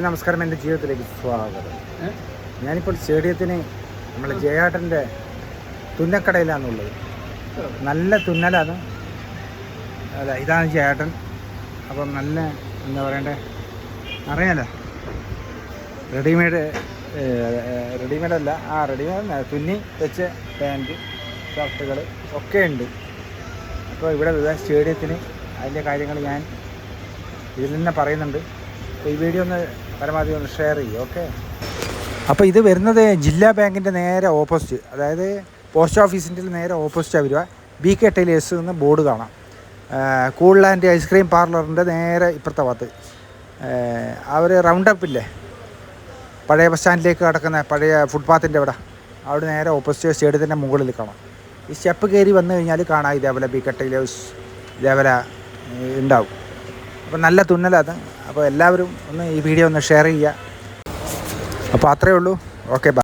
നമസ്കാരം, എൻ്റെ ജീവിതത്തിലേക്ക് സ്വാഗതം. ഞാനിപ്പോൾ സ്റ്റേഡിയത്തിന് നമ്മളെ ജയാട്ടൻ്റെ തുന്നക്കടയിലാണുള്ളത്. നല്ല തുന്നലാണ്. അല്ല, ഇതാണ് ജയാട്ടൻ. അപ്പം നല്ല എന്താ പറയണ്ടേ, അറിയാലോ, റെഡിമെയ്ഡല്ല, റെഡിമെയ്ഡ് തുന്നി വെച്ച പാൻറ്റ്, ഷർട്ടുകൾ ഒക്കെ ഉണ്ട്. അപ്പോൾ ഇവിടെ സ്റ്റേഡിയത്തിന് അതിൻ്റെ കാര്യങ്ങൾ ഞാൻ ഇതിൽ തന്നെ പറയുന്നുണ്ട്. അപ്പോൾ ഈ വീഡിയോ ഒന്ന് പരമാവധി ഒന്ന് ഷെയർ ചെയ്യും. ഓക്കെ. അപ്പോൾ ഇത് വരുന്നത് ജില്ലാ ബാങ്കിൻ്റെ നേരെ ഓപ്പോസിറ്റ്, അതായത് പോസ്റ്റ് ഓഫീസിൻ്റെ നേരെ ഓപ്പോസിറ്റാണ് വരിക. BK ടൈലേഴ്സ് എന്ന് ബോർഡ് കാണാം. കൂൾ ആൻഡ് ഐസ്ക്രീം പാർലറിൻ്റെ നേരെ ഇപ്പുറത്തെ ഭാഗത്ത് അവർ റൗണ്ട് അപ്പില്ലേ, പഴയ ബസ് സ്റ്റാൻഡിലേക്ക് കിടക്കുന്ന പഴയ ഫുട്പാത്തിൻ്റെ അവിടെ നേരെ ഓപ്പോസിറ്റ് സ്റ്റേഡിയത്തിൻ്റെ മുകളിൽ കാണാം. ഈ സ്റ്റെപ്പ് കയറി വന്നു കഴിഞ്ഞാൽ കാണാം ഇതേപോലെ BK ടൈലേഴ്സ് ഇതേപോലെ ഉണ്ടാവും. അപ്പോൾ നല്ല തുന്നലാണ്. അപ്പോൾ എല്ലാവരും ഒന്ന് ഈ വീഡിയോ ഒന്ന് ഷെയർ ചെയ്യുക. അപ്പോൾ അത്രയേ ഉള്ളൂ. Okay, by.